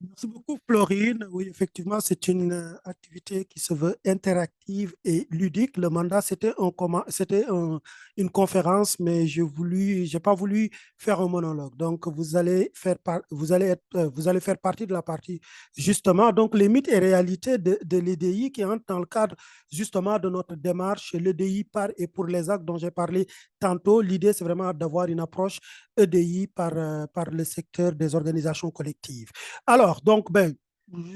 Merci beaucoup, Florine. Oui, effectivement, c'est une activité qui se veut interactive et ludique. Le mandat, une conférence, mais j'ai pas voulu faire un monologue. Donc, vous allez faire partie de la partie, justement. Donc, les mythes et réalités de l'EDI qui entrent dans le cadre, justement, de notre démarche, l'EDI par et pour les actes dont j'ai parlé tantôt. L'idée, c'est vraiment d'avoir une approche EDI par le secteur des organisations collectives. Alors, donc, ben,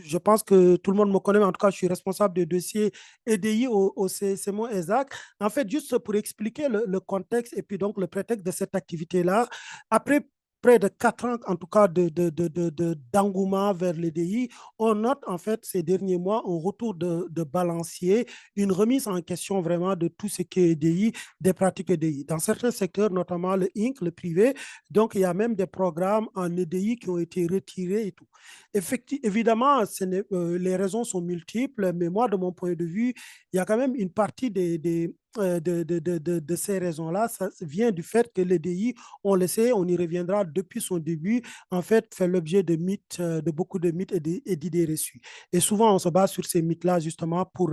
je pense que tout le monde me connaît, mais en tout cas, je suis responsable de dossier EDI au CSMO ESAC. En fait, juste pour expliquer le contexte et puis donc le prétexte de cette activité-là, après près de 4 ans, en tout cas, d'engouement vers l'EDI, on note en fait ces derniers mois un retour de balancier, une remise en question vraiment de tout ce qui est EDI, des pratiques EDI. Dans certains secteurs, notamment le INC, le privé, donc il y a même des programmes en EDI qui ont été retirés et tout. Évidemment, les raisons sont multiples, mais moi, de mon point de vue, il y a quand même une partie de ces raisons-là. Ça vient du fait que l'EDI, on le sait, on y reviendra depuis son début, en fait, fait l'objet de mythes, de beaucoup de mythes et d'idées reçues. Et souvent, on se base sur ces mythes-là, justement, pour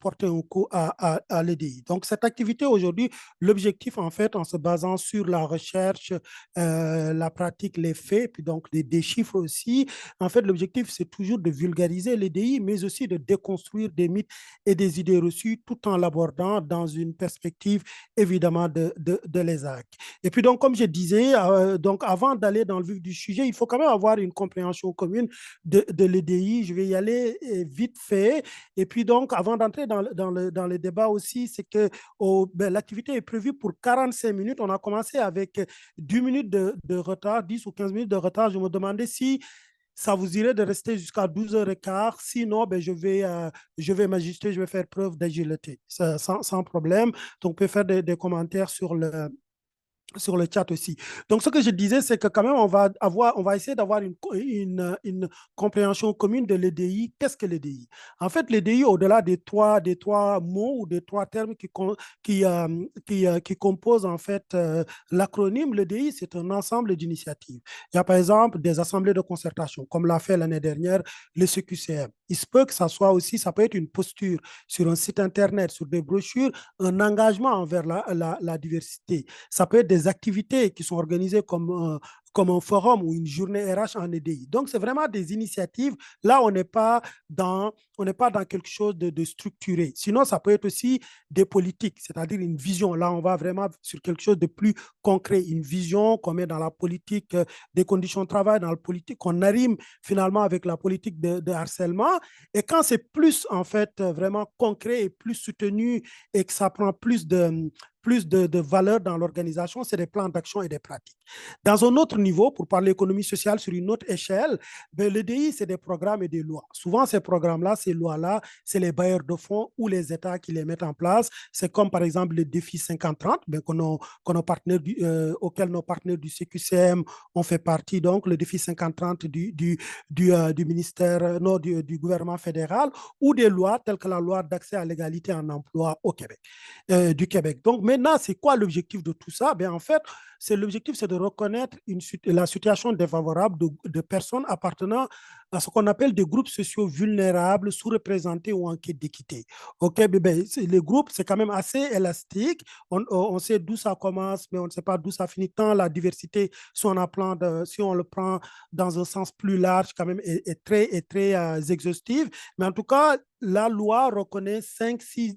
porter un coup à l'EDI. Donc, cette activité aujourd'hui, l'objectif, en fait, en se basant sur la recherche, la pratique, les faits, puis donc des chiffres aussi. En fait, l'objectif, c'est toujours de vulgariser l'EDI, mais aussi de déconstruire des mythes et des idées reçues tout en l'abordant dans une perspective, évidemment, de l'ESAC. Et puis, donc, comme je disais, donc, avant d'aller dans le vif du sujet, il faut quand même avoir une compréhension commune de l'EDI. Je vais y aller vite fait. Et puis, donc, avant d'entrer dans le débat aussi, c'est que ben, l'activité est prévue pour 45 minutes. On a commencé avec 10 minutes de retard, 10 ou 15 minutes de retard. Je me demandais si ça vous irait de rester jusqu'à 12h15. Sinon, ben, je vais m'ajuster, je vais faire preuve d'agilité sans problème. Donc, on peut faire des commentaires sur le chat aussi. Donc, ce que je disais, c'est que quand même, on va essayer d'avoir une compréhension commune de l'EDI. Qu'est-ce que l'EDI? En fait, l'EDI, au-delà des trois mots ou des trois termes qui composent en fait l'acronyme, l'EDI, c'est un ensemble d'initiatives. Il y a par exemple des assemblées de concertation, comme l'a fait l'année dernière le CQCM. Il se peut que ça soit aussi, ça peut être une posture sur un site internet, sur des brochures, un engagement envers la diversité. Ça peut être des activités qui sont organisées comme un forum ou une journée RH en EDI. Donc, c'est vraiment des initiatives. Là, on n'est pas dans quelque chose de structuré. Sinon, ça peut être aussi des politiques, c'est-à-dire une vision. Là, on va vraiment sur quelque chose de plus concret, une vision qu'on met dans la politique des conditions de travail, dans la politique qu'on arrime finalement avec la politique de harcèlement. Et quand c'est plus, en fait, vraiment concret et plus soutenu et que ça prend plus de valeur dans l'organisation, c'est des plans d'action et des pratiques. Dans un autre niveau, pour parler économie sociale sur une autre échelle, ben, l'EDI, c'est des programmes et des lois. Souvent, ces programmes-là, ces lois-là, c'est les bailleurs de fonds ou les États qui les mettent en place. C'est comme, par exemple, le défi 50-30, ben, auquel nos partenaires du CQCM ont fait partie, donc le défi 50-30 du ministère, non, du gouvernement fédéral, ou des lois telles que la loi d'accès à l'égalité en emploi au Québec, du Québec. Donc maintenant, c'est quoi l'objectif de tout ça? Ben, en fait, l'objectif, c'est de reconnaître la situation défavorable de personnes appartenant à ce qu'on appelle des groupes sociaux vulnérables, sous-représentés ou en quête d'équité. OK, ben, les groupes, c'est quand même assez élastique. On sait d'où ça commence, mais on ne sait pas d'où ça finit. Tant la diversité, si on le prend dans un sens plus large, quand même, est très exhaustive. Mais en tout cas, la loi reconnaît six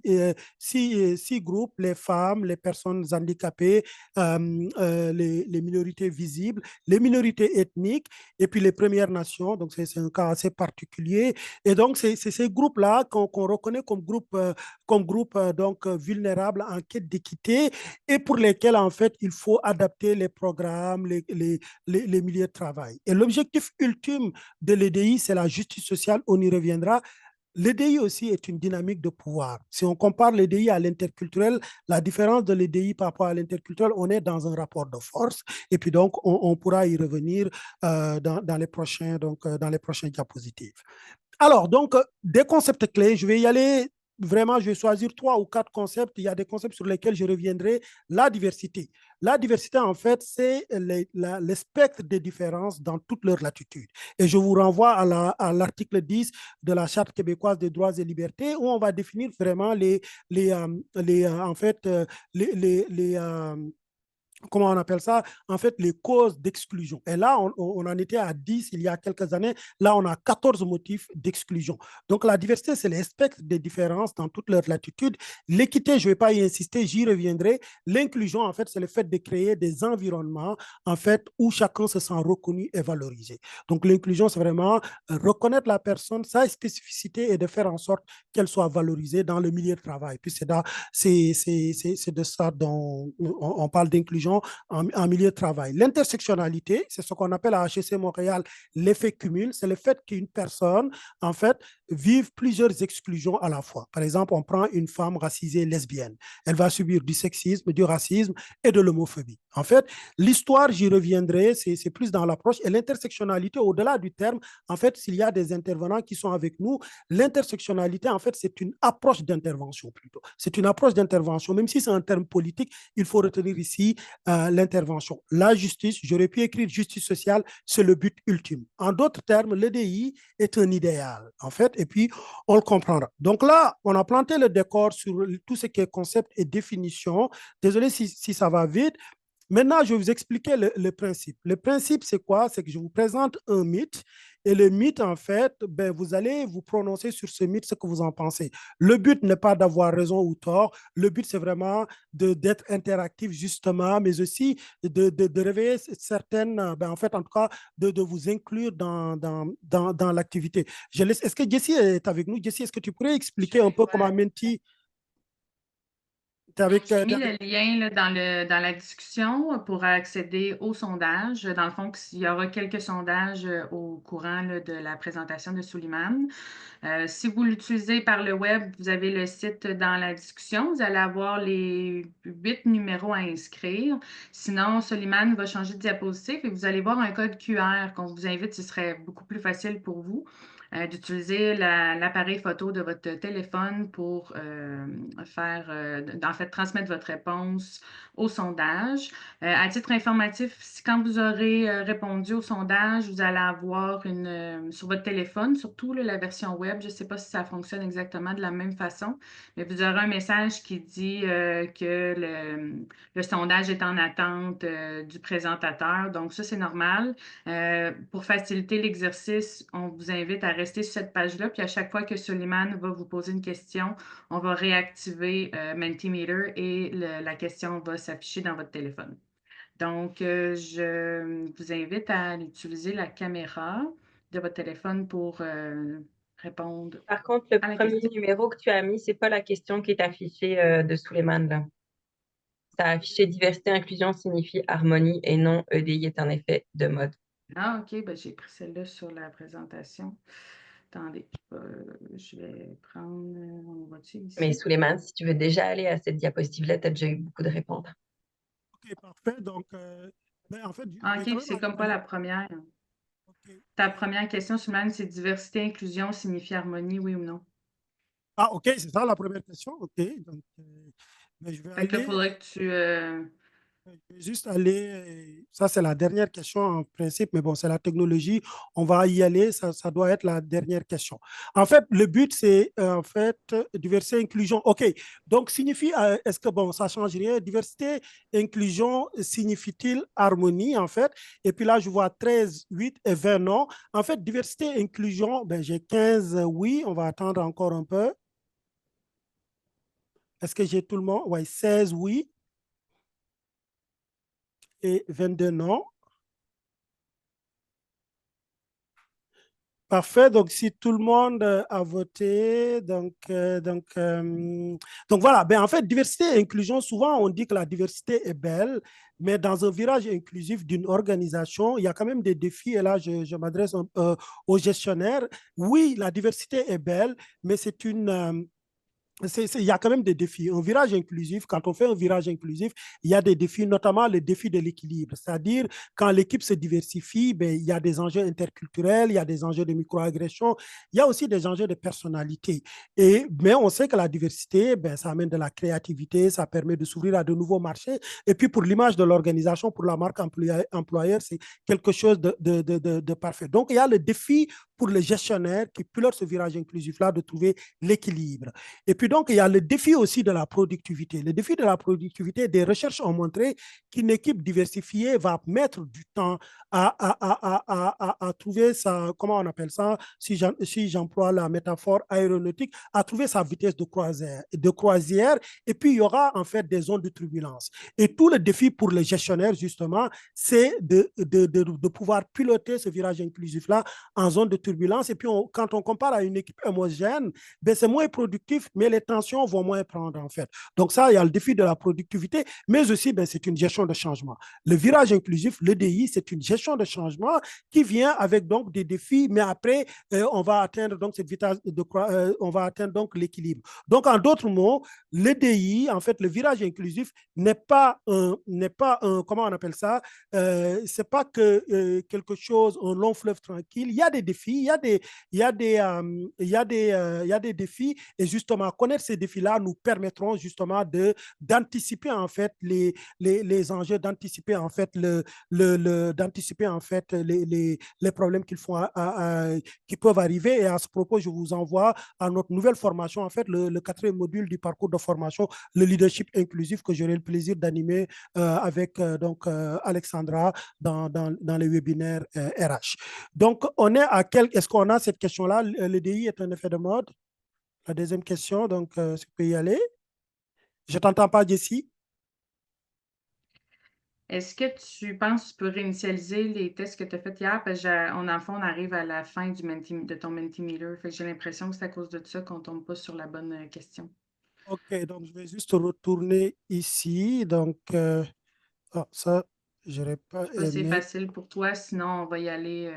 groupes, les femmes, les personnes handicapées, les minorités visibles, les minorités ethniques et puis les Premières Nations. Donc, c'est un cas assez particulier. Et donc, c'est ces groupes-là qu'on reconnaît comme groupe donc, vulnérables en quête d'équité et pour lesquels, en fait, il faut adapter les programmes, les milieux de travail. Et l'objectif ultime de l'EDI, c'est la justice sociale. On y reviendra. L'EDI aussi est une dynamique de pouvoir. Si on compare l'EDI à l'interculturel, la différence de l'EDI par rapport à l'interculturel, on est dans un rapport de force. Et puis donc, on pourra y revenir dans les prochains diapositives. Alors, donc, des concepts clés, je vais y aller vraiment, je vais choisir 3 ou 4 concepts. Il y a des concepts sur lesquels je reviendrai. La diversité. La diversité, en fait, c'est le spectre des différences dans toute leur latitude. Et je vous renvoie à l'article 10 de la Charte québécoise des droits et libertés, où on va définir vraiment en fait, comment on appelle ça, en fait, les causes d'exclusion. Et là, on en était à 10 il y a quelques années. Là, on a 14 motifs d'exclusion. Donc, la diversité, c'est le spectre des différences dans toute leur latitude. L'équité, je ne vais pas y insister, j'y reviendrai. L'inclusion, en fait, c'est le fait de créer des environnements, en fait, où chacun se sent reconnu et valorisé. Donc, l'inclusion, c'est vraiment reconnaître la personne, sa spécificité et de faire en sorte qu'elle soit valorisée dans le milieu de travail. Puis, c'est de ça dont on parle d'inclusion en milieu de travail. L'intersectionnalité, c'est ce qu'on appelle à HEC Montréal l'effet cumul, c'est le fait qu'une personne, en fait, vive plusieurs exclusions à la fois. Par exemple, on prend une femme racisée lesbienne. Elle va subir du sexisme, du racisme et de l'homophobie. En fait, l'histoire, j'y reviendrai, c'est plus dans l'approche. Et l'intersectionnalité, au-delà du terme, en fait, s'il y a des intervenants qui sont avec nous, l'intersectionnalité, en fait, c'est une approche d'intervention plutôt. C'est une approche d'intervention, même si c'est un terme politique, il faut retenir ici l'intervention. La justice, j'aurais pu écrire justice sociale, c'est le but ultime. En d'autres termes, l'EDI est un idéal, en fait, et puis on le comprendra. Donc là, on a planté le décor sur tout ce qui est concept et définition. Désolé si ça va vite. Maintenant, je vais vous expliquer le principe. Le principe, c'est quoi? C'est que je vous présente un mythe et le mythe, en fait, ben, vous allez vous prononcer sur ce mythe, ce que vous en pensez. Le but n'est pas d'avoir raison ou tort. Le but, c'est vraiment d'être interactif, justement, mais aussi de réveiller certaines, ben, en fait, en tout cas, de vous inclure dans l'activité. Est-ce que Jessie est avec nous? Jessie, est-ce que tu pourrais expliquer un peu comment Menti Donc, j'ai mis le lien là, dans la discussion pour accéder au sondage. Dans le fond, il y aura quelques sondages au courant là, de la présentation de Suleiman. Si vous l'utilisez par le web, vous avez le site dans la discussion. Vous allez avoir les 8 numéros à inscrire. Sinon, Suleiman va changer de diapositive et vous allez voir un code QR qu'on vous invite. Ce serait beaucoup plus facile pour vous d'utiliser l'appareil photo de votre téléphone pour en fait, transmettre votre réponse au sondage. À titre informatif, quand vous aurez répondu au sondage, vous allez avoir sur votre téléphone, surtout là, la version web, je ne sais pas si ça fonctionne exactement de la même façon, mais vous aurez un message qui dit que le sondage est en attente du présentateur. Donc, ça, c'est normal. Pour faciliter l'exercice, on vous invite à rester sur cette page-là. Puis à chaque fois que Suleiman va vous poser une question, on va réactiver Mentimeter et la question va s'afficher dans votre téléphone. Donc, je vous invite à utiliser la caméra de votre téléphone pour répondre Par contre, le à la premier question. numéro que tu as mis, c'est pas la question qui est affichée de Suleiman, là. Ça a affiché diversité, inclusion signifie harmonie et non EDI est un effet de mode. Ah, OK, ben, j'ai pris celle-là sur la présentation. Attendez, je vais prendre, on va-tu Mais ici? Suleiman, si tu veux déjà aller à cette diapositive-là, tu as déjà eu beaucoup de réponses. OK, parfait. Donc, ben, en fait, je Ah, vais quand OK, même c'est comme pas aller. la première. OK. Ta première question, Slimane, c'est diversité, inclusion signifie harmonie, oui ou non? Ah, OK, c'est ça la première question. OK. Donc, ben, Fait que là, il faudrait que tu. je vais juste aller. Ça, c'est la dernière question en principe, mais bon, c'est la technologie. On va y aller. Ça doit être la dernière question. En fait, le but, c'est en fait diversité, inclusion. OK. Donc, signifie, est-ce que, bon, ça change rien? Diversité, inclusion, signifie-t-il harmonie, en fait? Et puis là, je vois 13, 8 et 20 non. En fait, diversité, inclusion, ben, j'ai 15 oui. On va attendre encore un peu. Est-ce que j'ai tout le monde? Oui, 16 oui et 22 non. Parfait. Donc, si tout le monde a voté, donc voilà. Ben, en fait, diversité et inclusion, souvent, on dit que la diversité est belle, mais dans un virage inclusif d'une organisation, il y a quand même des défis. Et là, je m'adresse aux gestionnaires. Oui, la diversité est belle, mais il y a quand même des défis. Un virage inclusif, quand on fait un virage inclusif, il y a des défis, notamment le défi de l'équilibre. C'est-à-dire, quand l'équipe se diversifie, ben, il y a des enjeux interculturels, il y a des enjeux de microagression, il y a aussi des enjeux de personnalité. Mais on sait que la diversité, ben, ça amène de la créativité, ça permet de s'ouvrir à de nouveaux marchés. Et puis, pour l'image de l'organisation, pour la marque employeur, c'est quelque chose de parfait. Donc, il y a le défi pour les gestionnaires qui pilotent ce virage inclusif-là de trouver l'équilibre. Et puis donc, il y a le défi aussi de la productivité. Le défi de la productivité, des recherches ont montré qu'une équipe diversifiée va mettre du temps à trouver sa, comment on appelle ça, si j'emploie la métaphore aéronautique, à trouver sa vitesse de croisière. Et puis, il y aura en fait des zones de turbulence. Et tout le défi pour les gestionnaires, justement, c'est de pouvoir piloter ce virage inclusif-là en zone de turbulence. Et puis, quand on compare à une équipe homogène, ben, c'est moins productif, mais les tensions vont moins prendre en fait. Donc ça, il y a le défi de la productivité, mais aussi, ben, c'est une gestion de changement. Le virage inclusif, l'EDI, c'est une gestion de changement qui vient avec donc des défis, mais après, on va atteindre donc cette vitesse on va atteindre donc l'équilibre. Donc, en d'autres mots, l'EDI, en fait, le virage inclusif n'est pas un, comment on appelle ça, c'est pas que quelque chose, un long fleuve tranquille. Il y a des défis, il y a des défis et justement connaître ces défis-là nous permettront justement d'anticiper en fait les enjeux, d'anticiper en fait d'anticiper en fait les problèmes qui peuvent arriver. Et à ce propos, je vous envoie à notre nouvelle formation, en fait le quatrième module du parcours de formation, le leadership inclusif que j'aurai le plaisir d'animer avec Alexandra dans les webinaires RH. Donc, on est à quel... Est-ce qu'on a cette question-là? L'EDI est un effet de mode? La deuxième question, donc, tu peux y aller. Je ne t'entends pas, Jessie. Est-ce que tu penses que tu peux réinitialiser les tests que tu as faits hier? Parce qu'en en fond, on arrive à la fin de ton Mentimeter. Fait que j'ai l'impression que c'est à cause de ça qu'on ne tombe pas sur la bonne question. OK, donc je vais juste retourner ici. Donc, ça, je n'aurais pas Je sais pas si c'est aimé. facile pour toi, sinon on va y aller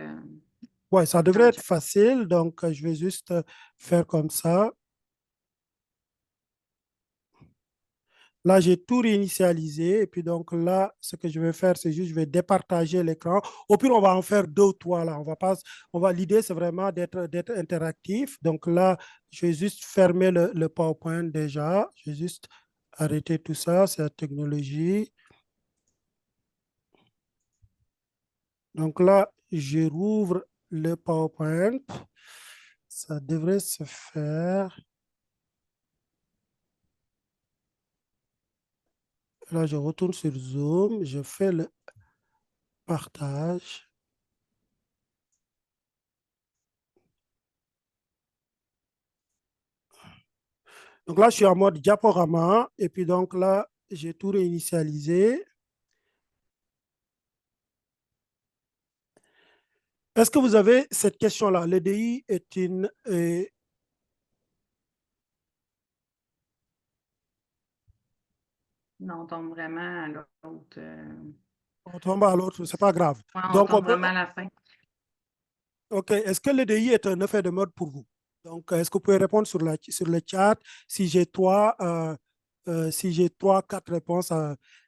Ouais, ça dans devrait le être chat. facile. Donc, je vais juste faire comme ça. Là, j'ai tout réinitialisé. Et puis, donc là, ce que je vais faire, c'est juste, je vais départager l'écran. Au pire, on va en faire deux ou trois là. L'idée, c'est vraiment d'être interactif. Donc là, je vais juste fermer le PowerPoint déjà. Je vais juste arrêter tout ça. C'est la technologie. Donc là, je rouvre le PowerPoint. Ça devrait se faire. Là, je retourne sur Zoom. Je fais le partage. Donc là, je suis en mode diaporama. Et puis donc là, j'ai tout réinitialisé. Est-ce que vous avez cette question-là? L'EDI est une... Non, on tombe vraiment à l'autre. on tombe à l'autre, c'est pas grave. Ouais, on Donc, on tombe peut... vraiment à la fin. OK. Est-ce que l'EDI est un effet de mode pour vous? Donc, est-ce que vous pouvez répondre sur le chat si j'ai quatre réponses?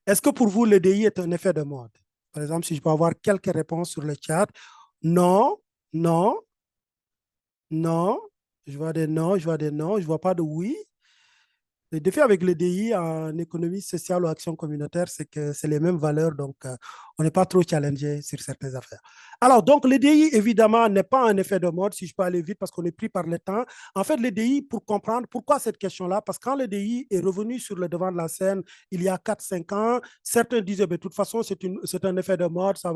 Est-ce que pour vous, l'EDI est un effet de mode? Par exemple, si je peux avoir quelques réponses sur le chat. Non, non, non. Je vois des non, je vois des non, je vois pas de oui. Le défi avec le DI en économie sociale ou action communautaire, c'est que c'est les mêmes valeurs, donc on n'est pas trop challengé sur certaines affaires. Alors, donc, le DI, évidemment, n'est pas un effet de mode, si je peux aller vite, parce qu'on est pris par le temps. En fait, le DI, pour comprendre pourquoi cette question-là, parce que quand le DI est revenu sur le devant de la scène il y a 4-5 ans, certains disaient, de toute façon, c'est un effet de mode, ça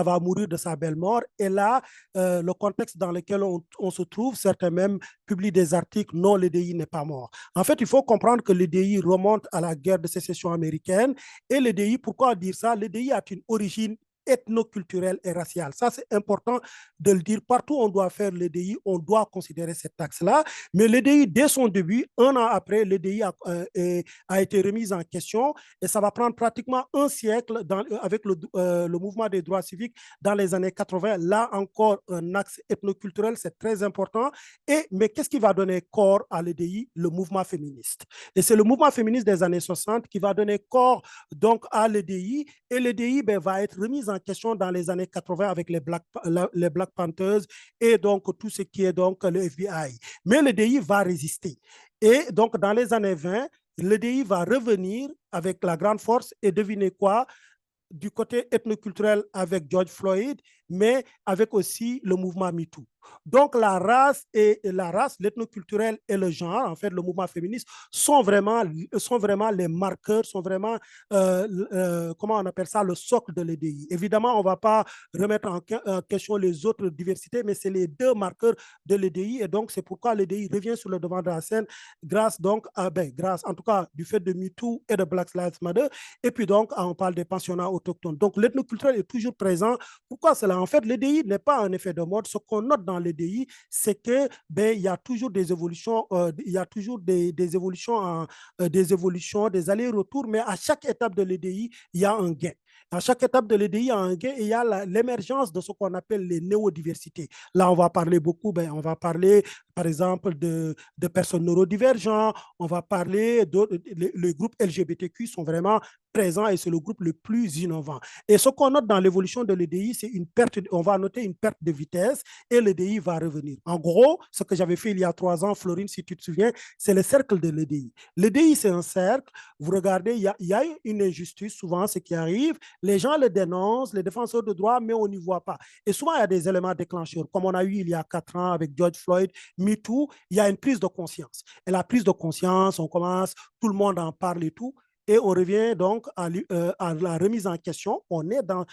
va mourir de sa belle mort. Et là, le contexte dans lequel on se trouve, certains même publient des articles, non, le DI n'est pas mort. En fait, il faut comprendre que l'EDI remonte à la guerre de sécession américaine. Et l'EDI, pourquoi dire ça? L'EDI a une origine ethnoculturelle et raciale. Ça, c'est important de le dire. Partout où on doit faire l'EDI, on doit considérer cet axe-là. Mais l'EDI, dès son début, un an après, l'EDI a été remise en question et ça va prendre pratiquement un siècle avec le mouvement des droits civiques dans les années 80. Là encore, un axe ethnoculturel, c'est très important. Mais qu'est-ce qui va donner corps à l'EDI? Le mouvement féministe. Et c'est le mouvement féministe des années 60 qui va donner corps donc à l'EDI. Et l'EDI va être remise en question dans les années 80 avec les Black Panthers et donc tout ce qui est donc le FBI. Mais l'EDI va résister. Et donc dans les années 20, l'EDI va revenir avec la grande force et devinez quoi? Du côté ethnoculturel avec George Floyd, mais avec aussi le mouvement MeToo. Donc la race, l'ethnoculturel et le genre, en fait, le mouvement féministe, sont vraiment les marqueurs, sont vraiment, comment on appelle ça, le socle de l'EDI. Évidemment, on ne va pas remettre en question les autres diversités, mais c'est les deux marqueurs de l'EDI. Et donc, c'est pourquoi l'EDI revient sur le devant de la scène grâce donc, grâce en tout cas du fait de MeToo et de Black Lives Matter. Et puis donc, on parle des pensionnats autochtones. Donc, l'ethnoculturel est toujours présent. Pourquoi cela? En fait, l'EDI n'est pas un effet de mode. Ce qu'on note dans l'EDI, c'est que il y a toujours des évolutions, il y a toujours des évolutions, des allers-retours, mais à chaque étape de l'EDI, il y a un gain. À chaque étape de l'EDI, il y a un gain et il y a l'émergence de ce qu'on appelle les néodiversités. Là, on va parler beaucoup, on va parler, par exemple, de personnes neurodivergentes, on va parler les groupes LGBTQ sont vraiment présents et c'est le groupe le plus innovant. Et ce qu'on note dans l'évolution de l'EDI, c'est une perte, on va noter une perte de vitesse et l'EDI va revenir. En gros, ce que j'avais fait il y a 3 ans, Florine, si tu te souviens, c'est le cercle de l'EDI. L'EDI, c'est un cercle. Vous regardez, il y a une injustice, souvent, ce qui arrive. Les gens le dénoncent, les défenseurs de droits, mais on n'y voit pas. Et souvent, il y a des éléments déclencheurs, comme on a eu il y a 4 ans avec George Floyd, MeToo, il y a une prise de conscience. Et la prise de conscience, on commence, tout le monde en parle et tout. Et on revient donc à la remise en question. On est dans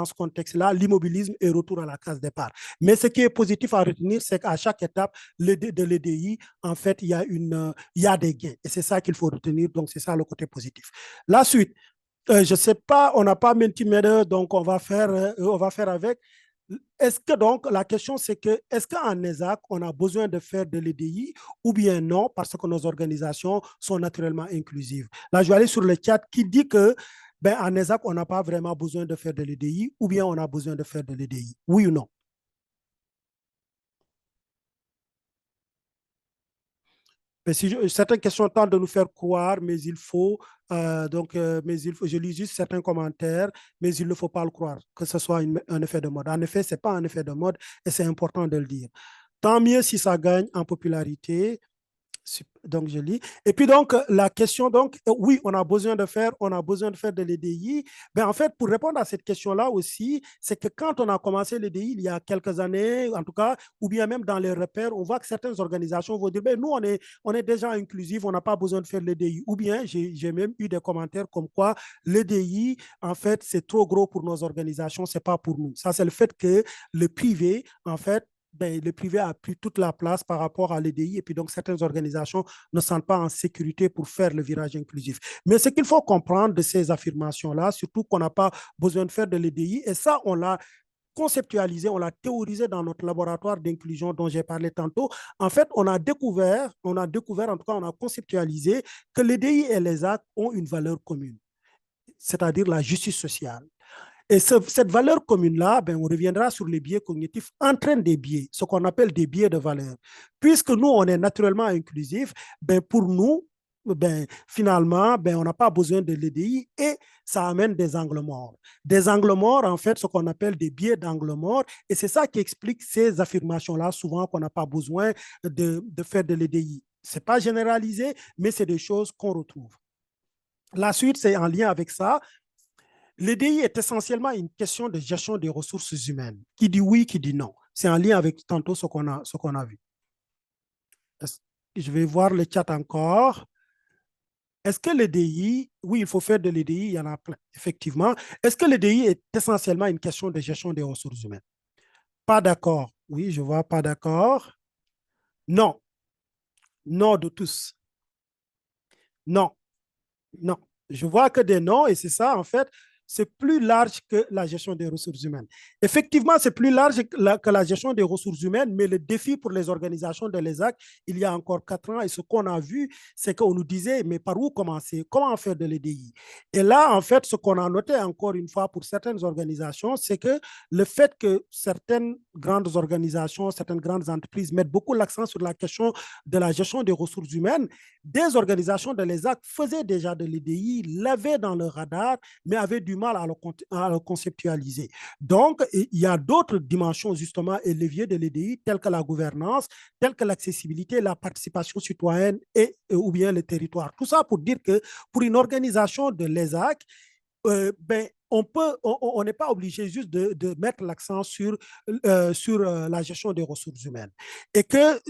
ce contexte-là, l'immobilisme et retour à la case départ. Mais ce qui est positif à retenir, c'est qu'à chaque étape de l'EDI, en fait, il y a des gains. Et c'est ça qu'il faut retenir. Donc, c'est ça le côté positif. La suite, je ne sais pas, on n'a pas Mentimeter, donc on va faire avec. Est-ce que donc, la question c'est que, est-ce qu'en ESAC, on a besoin de faire de l'EDI ou bien non, parce que nos organisations sont naturellement inclusives? Là, je vais aller sur le chat qui dit que, en ESAC, on n'a pas vraiment besoin de faire de l'EDI ou bien on a besoin de faire de l'EDI. Oui ou non? Mais si certaines questions tentent de nous faire croire, mais il faut, je lis juste certains commentaires, mais il ne faut pas le croire, que ce soit un effet de mode. En effet, ce n'est pas un effet de mode et c'est important de le dire. Tant mieux si ça gagne en popularité. Donc, je lis. Et puis, donc, la question, donc, oui, on a besoin de faire de l'EDI. En fait, pour répondre à cette question-là aussi, c'est que quand on a commencé l'EDI il y a quelques années, en tout cas, ou bien même dans les repères, on voit que certaines organisations vont dire, nous, on est déjà inclusif, on n'a pas besoin de faire l'EDI. Ou bien, j'ai même eu des commentaires comme quoi l'EDI, en fait, c'est trop gros pour nos organisations, c'est pas pour nous. Ça, c'est le fait que le privé, en fait, le privé a pris toute la place par rapport à l'EDI et puis donc certaines organisations ne sentent pas en sécurité pour faire le virage inclusif. Mais ce qu'il faut comprendre de ces affirmations-là, surtout qu'on n'a pas besoin de faire de l'EDI, et ça, on l'a conceptualisé, on l'a théorisé dans notre laboratoire d'inclusion dont j'ai parlé tantôt. En fait, on a découvert, en tout cas, on a conceptualisé que l'EDI et les actes ont une valeur commune, c'est-à-dire la justice sociale. Et cette valeur commune-là, on reviendra sur les biais cognitifs, entraîne des biais, ce qu'on appelle des biais de valeur. Puisque nous, on est naturellement inclusif, pour nous, finalement, on n'a pas besoin de l'EDI et ça amène des angles morts. Des angles morts, en fait, ce qu'on appelle des biais d'angle mort. Et c'est ça qui explique ces affirmations-là, souvent qu'on n'a pas besoin de faire de l'EDI. Ce n'est pas généralisé, mais c'est des choses qu'on retrouve. La suite, c'est en lien avec ça. L'EDI est essentiellement une question de gestion des ressources humaines. Qui dit oui, qui dit non. C'est en lien avec tantôt ce qu'on a vu. Je vais voir le chat encore. Est-ce que l'EDI, oui, il faut faire de l'EDI, il y en a plein, effectivement. Est-ce que l'EDI est essentiellement une question de gestion des ressources humaines? Pas d'accord. Oui, je vois pas d'accord. Non. Non de tous. Non. Non. Je vois que des noms et c'est ça, en fait. c'est plus large que la gestion des ressources humaines. Effectivement, c'est plus large que la gestion des ressources humaines, mais le défi pour les organisations de l'ESAC, il y a encore 4 ans, et ce qu'on a vu, c'est qu'on nous disait, mais par où commencer? Comment faire de l'EDI? Et là, en fait, ce qu'on a noté encore une fois pour certaines organisations, c'est que le fait que certaines grandes organisations, certaines grandes entreprises mettent beaucoup l'accent sur la question de la gestion des ressources humaines, des organisations de l'ESAC faisaient déjà de l'EDI, l'avaient dans le radar, mais avaient du mal à le conceptualiser. Donc, il y a d'autres dimensions justement et leviers de l'EDI, telles que la gouvernance, telles que l'accessibilité, la participation citoyenne ou bien le territoire. Tout ça pour dire que pour une organisation de l'ESAC, on n'est pas obligé juste de mettre l'accent sur la gestion des ressources humaines. Et que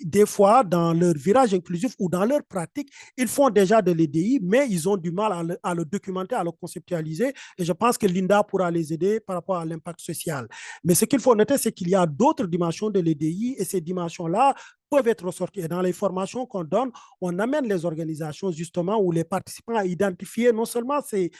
des fois, dans leur virage inclusif ou dans leur pratique, ils font déjà de l'EDI, mais ils ont du mal à le documenter, à le conceptualiser. Et je pense que Linda pourra les aider par rapport à l'impact social. Mais ce qu'il faut noter, c'est qu'il y a d'autres dimensions de l'EDI et ces dimensions-là peuvent être ressorties. Et dans les formations qu'on donne, on amène les organisations justement ou les participants à identifier non seulement ces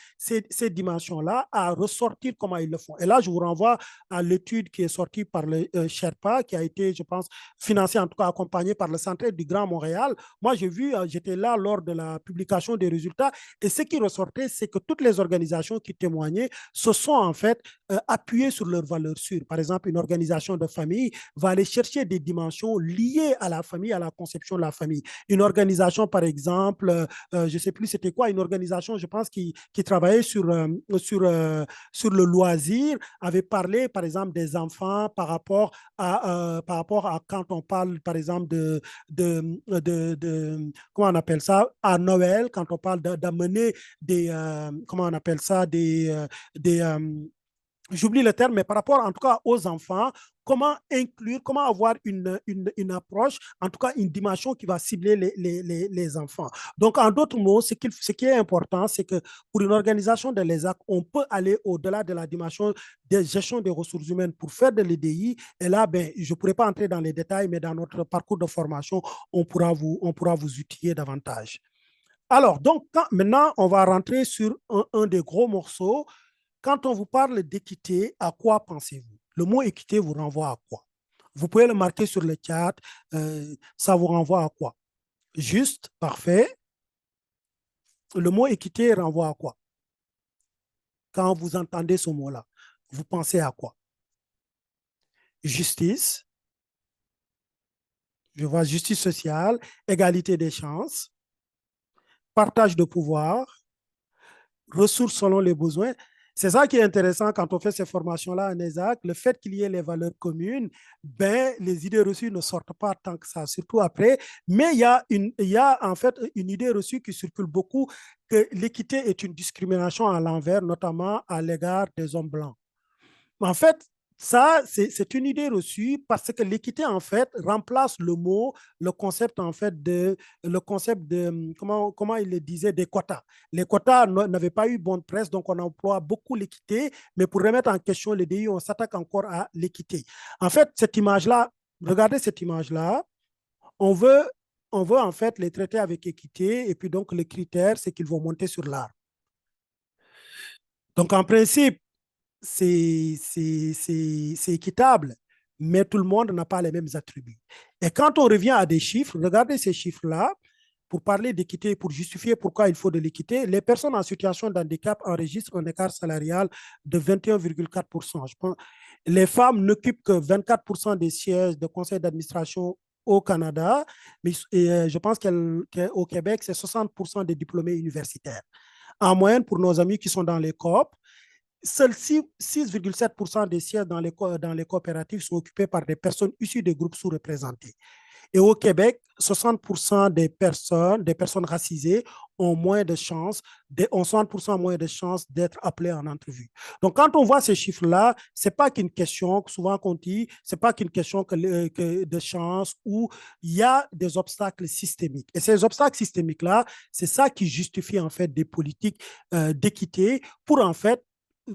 dimensions-là, à ressortir comment ils le font. Et là, je vous renvoie à l'étude qui est sortie par le Sherpa, qui a été, je pense, financée, en tout cas accompagnée par le Centre du Grand Montréal. Moi, j'ai vu, j'étais là lors de la publication des résultats, et ce qui ressortait, c'est que toutes les organisations qui témoignaient se sont en fait appuyées sur leurs valeurs sûres. Par exemple, une organisation de famille va aller chercher des dimensions liées à la famille, à la conception de la famille. Une organisation, par exemple, je ne sais plus c'était quoi, une organisation, je pense, qui travaillait sur le loisir, avait parlé, par exemple, des enfants par rapport à quand on parle, par exemple, comment on appelle ça, à Noël, quand on parle d'amener comment on appelle ça, j'oublie le terme, mais par rapport en tout cas aux enfants, comment inclure, comment avoir une approche, en tout cas une dimension qui va cibler les enfants. Donc, en d'autres mots, ce qui est important, c'est que pour une organisation de l'ESAC, on peut aller au-delà de la dimension de gestion des ressources humaines pour faire de l'EDI. Et là, je ne pourrais pas entrer dans les détails, mais dans notre parcours de formation, on pourra vous outiller davantage. Alors, donc, maintenant, on va rentrer sur un des gros morceaux. Quand on vous parle d'équité, à quoi pensez-vous? Le mot équité vous renvoie à quoi? Vous pouvez le marquer sur le chat. Ça vous renvoie à quoi? Juste, parfait. Le mot équité renvoie à quoi? Quand vous entendez ce mot-là, vous pensez à quoi? Justice. Je vois justice sociale, égalité des chances, partage de pouvoir, ressources selon les besoins. C'est ça qui est intéressant quand on fait ces formations-là en ESAC, le fait qu'il y ait les valeurs communes, les idées reçues ne sortent pas tant que ça, surtout après. Mais il y a en fait une idée reçue qui circule beaucoup, que l'équité est une discrimination à l'envers, notamment à l'égard des hommes blancs. En fait, ça, c'est une idée reçue parce que l'équité, en fait, remplace le concept de comment il le disait, des quotas. Les quotas n'avaient pas eu bonne presse, donc on emploie beaucoup l'équité, mais pour remettre en question l'EDI, on s'attaque encore à l'équité. En fait, cette image-là, regardez cette image-là, on veut en fait les traiter avec équité, et puis donc le critère, c'est qu'ils vont monter sur l'arbre. Donc, en principe, c'est équitable, mais tout le monde n'a pas les mêmes attributs. Et quand on revient à des chiffres, regardez ces chiffres-là, pour parler d'équité, pour justifier pourquoi il faut de l'équité, les personnes en situation de handicap enregistrent un écart salarial de 21,4%. Je pense, les femmes n'occupent que 24% des sièges de conseil d'administration au Canada, mais je pense qu'au Québec, c'est 60% des diplômés universitaires. En moyenne, pour nos amis qui sont dans les coop, seuls 6,7% des sièges dans les coopératives sont occupés par des personnes issues des groupes sous-représentés. Et au Québec, 60% des personnes racisées ont moins de chances, ont 60% moins de chances d'être appelées en entrevue. Donc, quand on voit ces chiffres-là, ce n'est pas qu'une question, souvent qu'on dit, ce n'est pas qu'une question de chance, où il y a des obstacles systémiques. Et ces obstacles systémiques-là, c'est ça qui justifie en fait des politiques d'équité pour en fait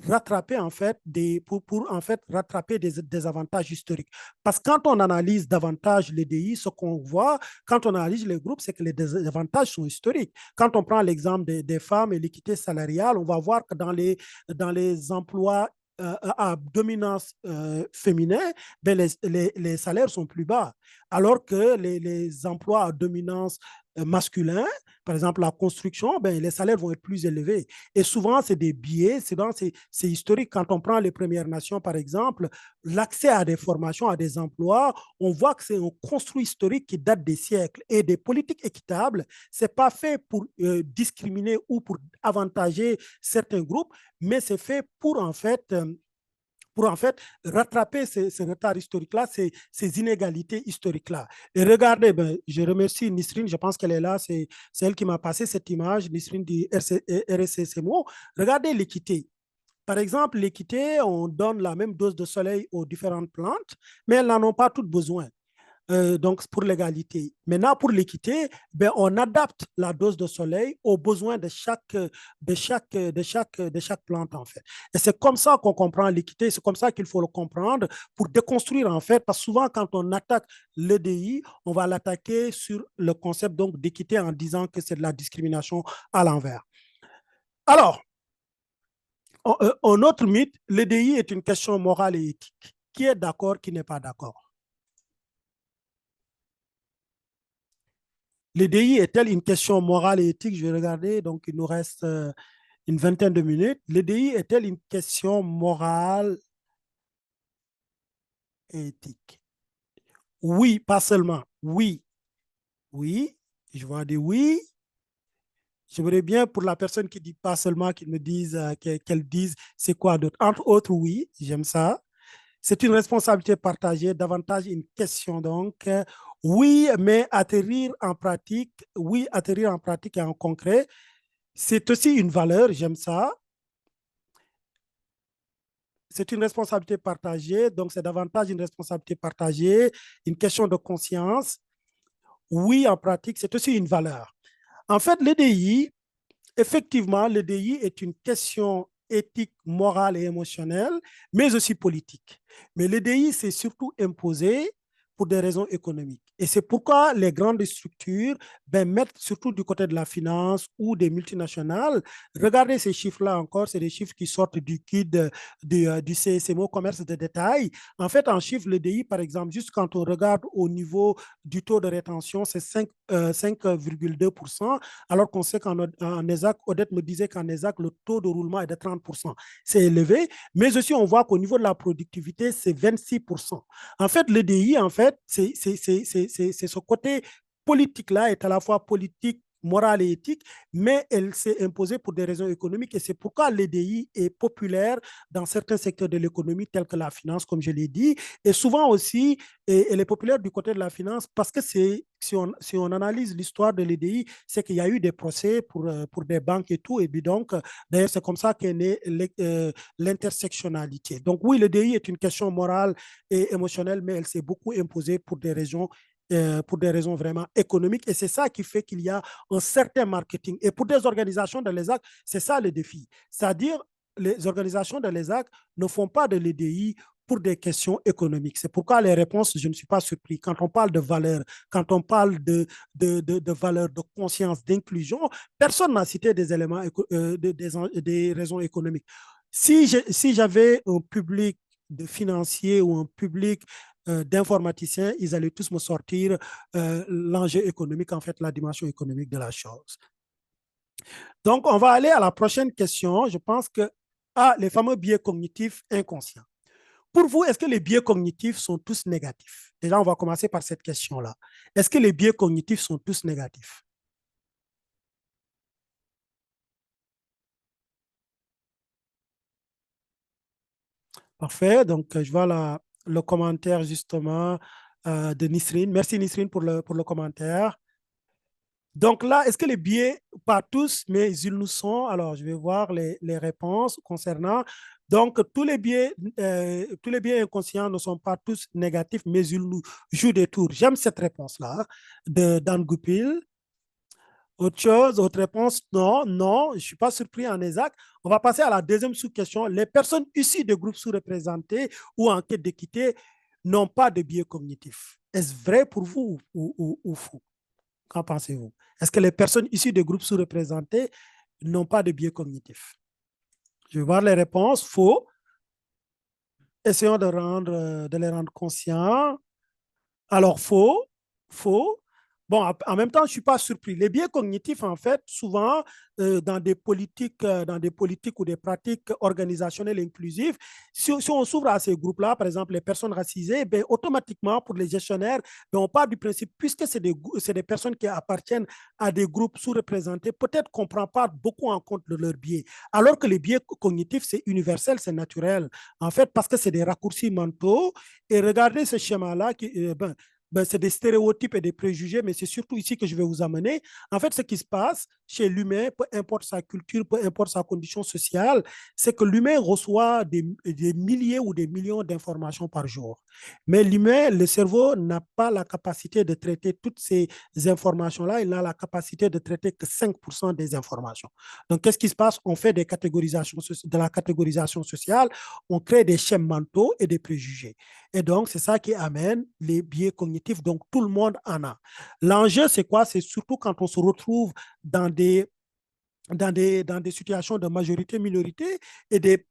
rattraper en fait pour en fait rattraper des avantages historiques. Parce que quand on analyse davantage les DI, ce qu'on voit quand on analyse les groupes, c'est que les désavantages sont historiques. Quand on prend l'exemple des femmes et l'équité salariale, on va voir que dans les emplois à dominance féminin, ben les salaires sont plus bas, alors que les emplois à dominance masculin, par exemple la construction, ben, les salaires vont être plus élevés. Et souvent, c'est des biais, c'est historique. Quand on prend les Premières Nations, par exemple, l'accès à des formations, à des emplois, on voit que c'est un construit historique qui date des siècles. Et des politiques équitables, ce n'est pas fait pour discriminer ou pour avantager certains groupes, mais c'est fait pour en fait rattraper ces retards historiques-là, ces inégalités historiques-là. Et regardez, ben, je remercie Nisrine, je pense qu'elle est là, c'est elle qui m'a passé cette image, Nisrine du RSCMO. Regardez l'équité. Par exemple, l'équité, on donne la même dose de soleil aux différentes plantes, mais elles n'en ont pas toutes besoin. Donc pour l'égalité. Maintenant, pour l'équité, ben, on adapte la dose de soleil aux besoins de chaque plante, en fait. Et c'est comme ça qu'on comprend l'équité, c'est comme ça qu'il faut le comprendre pour déconstruire, en fait, parce que souvent, quand on attaque l'EDI, on va l'attaquer sur le concept donc d'équité en disant que c'est de la discrimination à l'envers. Alors, un autre mythe, l'EDI est une question morale et éthique. Qui est d'accord, qui n'est pas d'accord? L'EDI est-elle une question morale et éthique? Je vais regarder, donc il nous reste une vingtaine de minutes. L'EDI est-elle une question morale et éthique? Oui, pas seulement. Oui, oui, je vois des oui. J'aimerais bien pour la personne qui dit pas seulement qu'il me dise, qu'elle dise c'est quoi d'autre. Entre autres, oui, j'aime ça. C'est une responsabilité partagée, davantage une question donc. Oui, mais atterrir en pratique, oui, atterrir en pratique et en concret, c'est aussi une valeur, j'aime ça. C'est une responsabilité partagée, donc c'est davantage une responsabilité partagée, une question de conscience. Oui, en pratique, c'est aussi une valeur. En fait, l'EDI, effectivement, l'EDI est une question éthique, morale et émotionnelle, mais aussi politique. Mais l'EDI s'est surtout imposé pour des raisons économiques. Et c'est pourquoi les grandes structures ben, mettent surtout du côté de la finance ou des multinationales. Regardez ces chiffres-là encore, c'est des chiffres qui sortent du guide du CSMO, commerce de détail. En fait, en chiffres, l'EDI, par exemple, juste quand on regarde au niveau du taux de rétention, c'est 5,2%, alors qu'on sait qu'en ESAC, Odette me disait qu'en ESAC, le taux de roulement est de 30%. C'est élevé, mais aussi on voit qu'au niveau de la productivité, c'est 26%. En fait, l'EDI, en fait, c'est ce côté politique-là est à la fois politique, morale et éthique, mais elle s'est imposée pour des raisons économiques et c'est pourquoi l'EDI est populaire dans certains secteurs de l'économie tels que la finance, comme je l'ai dit, et souvent aussi, elle est populaire du côté de la finance parce que si on analyse l'histoire de l'EDI, c'est qu'il y a eu des procès pour des banques et tout, et puis donc, d'ailleurs, c'est comme ça qu'est née l'intersectionnalité. Donc oui, l'EDI est une question morale et émotionnelle, mais elle s'est beaucoup imposée pour des raisons vraiment économiques. Et c'est ça qui fait qu'il y a un certain marketing. Et pour des organisations de l'ESAC, c'est ça le défi. C'est-à-dire, les organisations de l'ESAC ne font pas de l'EDI pour des questions économiques. C'est pourquoi les réponses, je ne suis pas surpris. Quand on parle de valeur, quand on parle de valeur, de conscience, d'inclusion, personne n'a cité des éléments, des raisons économiques. Si j'avais un public de financiers ou un public d'informaticiens, ils allaient tous me sortir l'enjeu économique, en fait, la dimension économique de la chose. Donc, on va aller à la prochaine question. Je pense que les fameux biais cognitifs inconscients. Pour vous, est-ce que les biais cognitifs sont tous négatifs? Déjà, on va commencer par cette question-là. Est-ce que les biais cognitifs sont tous négatifs? Parfait. Donc, je vois le commentaire justement de Nisrine. Merci Nisrine pour le commentaire. Donc là, est-ce que les biais, pas tous, mais ils nous sont, alors je vais voir les réponses concernant. Donc, tous les biais inconscients ne sont pas tous négatifs, mais ils nous jouent des tours. J'aime cette réponse-là de Dan Goupil. Autre chose, autre réponse, non, non, je ne suis pas surpris en exact. On va passer à la deuxième sous-question. Les personnes issues de groupes sous-représentés ou en quête d'équité n'ont pas de biais cognitif. Est-ce vrai pour vous ou faux? Qu'en pensez-vous? Est-ce que les personnes issues de groupes sous-représentés n'ont pas de biais cognitif? Je vais voir les réponses. Faux. Essayons de les rendre conscients. Alors, faux, faux. Bon, en même temps, je ne suis pas surpris. Les biais cognitifs, en fait, souvent, dans des politiques ou des pratiques organisationnelles inclusives, si on s'ouvre à ces groupes-là, par exemple, les personnes racisées, ben, automatiquement, pour les gestionnaires, ben, on part du principe, puisque c'est des personnes qui appartiennent à des groupes sous-représentés, peut-être qu'on ne prend pas beaucoup en compte de leurs biais. Alors que les biais cognitifs, c'est universel, c'est naturel. En fait, parce que c'est des raccourcis mentaux. Et regardez ce schéma-là, c'est des stéréotypes et des préjugés, mais c'est surtout ici que je vais vous amener. En fait, ce qui se passe chez l'humain, peu importe sa culture, peu importe sa condition sociale, c'est que l'humain reçoit des milliers ou des millions d'informations par jour. Mais l'humain, le cerveau n'a pas la capacité de traiter toutes ces informations-là. Il n'a la capacité de traiter que 5% des informations. Donc, qu'est-ce qui se passe? On fait de la catégorisation sociale, on crée des schèmes mentaux et des préjugés. Et donc, c'est ça qui amène les biais cognitifs. Donc, tout le monde en a. L'enjeu, c'est quoi? C'est surtout quand on se retrouve dans des situations de majorité-minorité.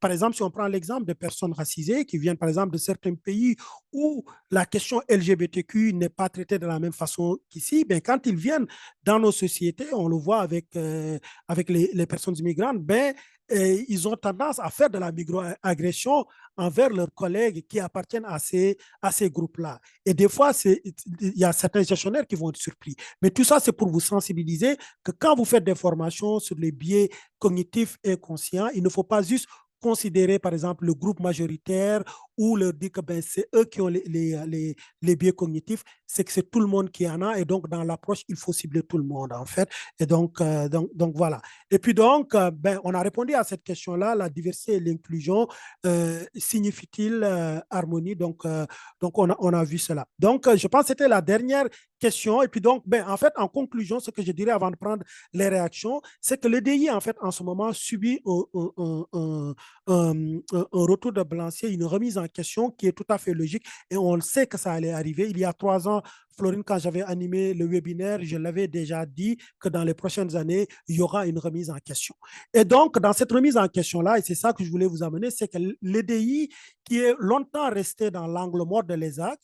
Par exemple, si on prend l'exemple de personnes racisées qui viennent, par exemple, de certains pays où la question LGBTQ n'est pas traitée de la même façon qu'ici, ben, quand ils viennent dans nos sociétés, on le voit avec les personnes immigrantes, ben, ils ont tendance à faire de la microagression envers leurs collègues qui appartiennent à ces groupes-là. Et des fois, il y a certains gestionnaires qui vont être surpris. Mais tout ça, c'est pour vous sensibiliser que quand vous faites des formations sur les biais cognitifs inconscients, il ne faut pas juste considérer, par exemple, le groupe majoritaire ou leur dire que ben, c'est eux qui ont les biais cognitifs, c'est que c'est tout le monde qui en a. Et donc, dans l'approche, il faut cibler tout le monde, en fait. Et donc voilà. Et puis donc, ben, on a répondu à cette question-là, la diversité et l'inclusion, signifie-t-il harmonie? Donc on a vu cela. Donc, je pense que c'était la dernière question. Et puis donc, ben, en fait, en conclusion, ce que je dirais avant de prendre les réactions, c'est que le DI, en fait, en ce moment, subit un retour de balancier, une remise en question qui est tout à fait logique. Et on le sait que ça allait arriver. Il y a 3 ans, Florine, quand j'avais animé le webinaire, je l'avais déjà dit que dans les prochaines années, il y aura une remise en question. Et donc, dans cette remise en question-là, et c'est ça que je voulais vous amener, c'est que l'EDI, qui est longtemps resté dans l'angle mort de l'ESAC,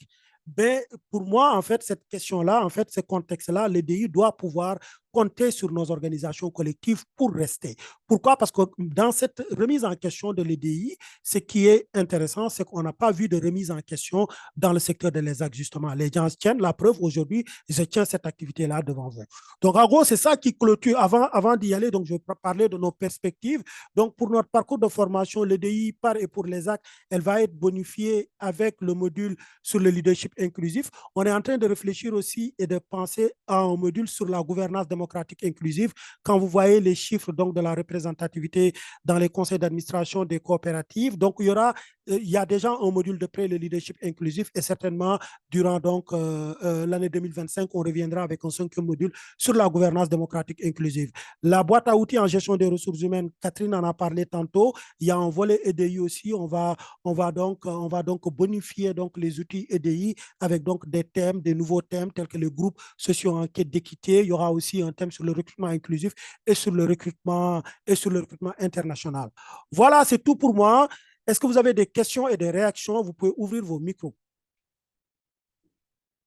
ben, pour moi, en fait, cette question-là, en fait, ce contexte-là, l'EDI doit pouvoir compter sur nos organisations collectives pour rester. Pourquoi? Parce que dans cette remise en question de l'EDI, ce qui est intéressant, c'est qu'on n'a pas vu de remise en question dans le secteur de l'ESAC, justement. Les gens tiennent la preuve aujourd'hui, je tiens cette activité-là devant vous. Donc, en gros, c'est ça qui clôture. Avant d'y aller, donc, je vais parler de nos perspectives. Donc, pour notre parcours de formation, l'EDI par et pour l'ESAC, elle va être bonifiée avec le module sur le leadership inclusif. On est en train de réfléchir aussi et de penser à un module sur la gouvernance démocratique inclusive. Quand vous voyez les chiffres donc, de la représentativité dans les conseils d'administration des coopératives, donc il y a déjà un module de près, le leadership inclusif, et certainement durant donc l'année 2025, on reviendra avec un 5e module sur la gouvernance démocratique inclusive. La boîte à outils en gestion des ressources humaines, Catherine en a parlé tantôt. Il y a un volet EDI aussi. On va donc bonifier donc les outils EDI avec donc des thèmes, des nouveaux thèmes tels que les groupes sociaux en quête d'équité. Il y aura aussi un thème sur le recrutement inclusif et sur le recrutement international. Voilà, c'est tout pour moi. Est-ce que vous avez des questions et des réactions? Vous pouvez ouvrir vos micros.